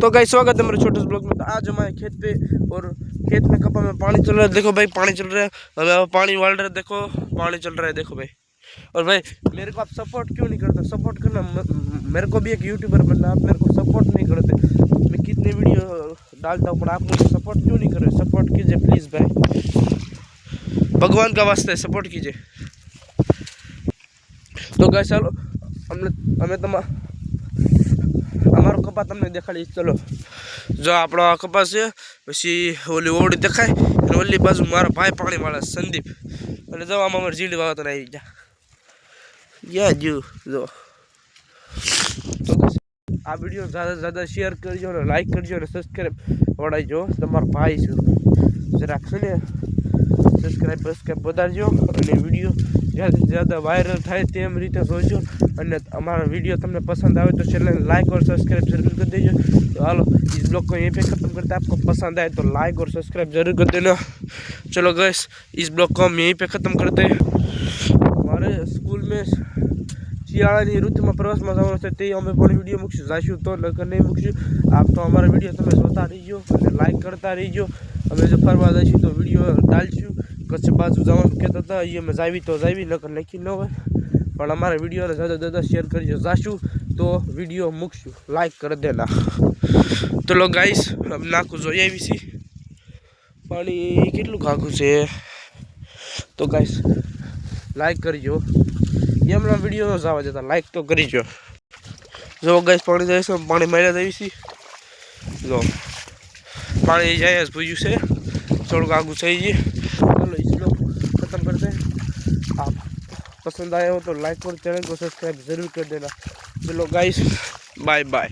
तो गाइस स्वागत है मेरे छोटे से ब्लॉग में। तो आज हमारे खेत पे और खेत में कपा में पानी चल रहा है। देखो भाई पानी चल रहा है, अब पानी वाल रहा है, देखो पानी चल रहा है, देखो भाई। और भाई मेरे को आप सपोर्ट क्यों नहीं करते? सपोर्ट करना, मेरे को भी एक यूट्यूबर बनना, आप मेरे को सपोर्ट नहीं करते। मैं कितने वीडियो डालता हूँ पर आप मुझे सपोर्ट क्यों नहीं कर रहे? सपोर्ट कीजिए प्लीज़ भाई, भगवान का वास्ते सपोर्ट कीजिए। तो गाइस चलो हमें અમારો કપા તમને દેખાડી। ચલો જો આપણો આ કપાસ છે, પછી ઓલી ઓવડી દેખાય અને ઓલી બાજુ મારા ભાઈ પાણીવાળા સંદીપ, અને જો આમાં અમારે જીડી વાવતર આવી ગયા જો। તો આ વિડીયો ज़्यादा से ज़्यादा शेयर करजो ने लाइक करजो ने सब्सक्राइब वड़ाईजो। તમારો ભાઈ છું, જરાક છે ને સબસ્ક્રાइब વધારજો અને વિડીયો ज़्यादा से ज़्यादा वायरल थाय तेम रीते जोजो। અને हमारा वीडियो तमने पसंद आए तो चैनल लाइक और सब्सक्राइब जरूर कर दीजिए। तो हालो इस ब्लॉग को यहीं पे ख़त्म करते हैं। आपको पसंद आए तो लाइक और सब्सक्राइब जरूर कर देना। चलो गाइस इस ब्लॉग को हम यहीं पे ख़त्म करते हैं। हमारे स्कूल में શિયાળાની ઋતુમાં પ્રવાસમાં જવાનું છે, તે અમે પણ વિડીયો મૂકશું, જાશું તો નકર નહીં મૂકશું। આપ તો અમારા વિડીયો તમે જોતા રહીજો અને લાઈક કરતા રહીજો। અમે જો ફરવા જઈશું તો વિડીયો ડાલશું। કચ્છ બાજુ જવાનું કહેતા હતા, એ અમે જાવી તો જાવી, નકર નક્કી ન હોય। પણ અમારા વિડીયોને ज़्यादा शेयर કરજો, જાશું તો વિડીયો મૂકશું, લાઈક કરી દેના। ચલો ગાઈસ હવે નાખું જોઈ આવી છે, પાણી કેટલું ખાખું છે। તો ગાઈસ લાઈક કરજો, એમના વિડીયો ન જવા જતા, લાઈક તો કરીજો। જો ગાઈસ પાણી જાય છે, પાણી માર્યા જાય છે, જો પાણી જાય જ પૂછ્યું છે, થોડુંક આગું થઈ ગઈ। चलो इस ब्लॉग ख़त्म करते हैं। आप पसंद आया हो तो लाइक और चैनल को सब्सक्राइब ज़रूर कर देना। चलो गाइस बाय बाय।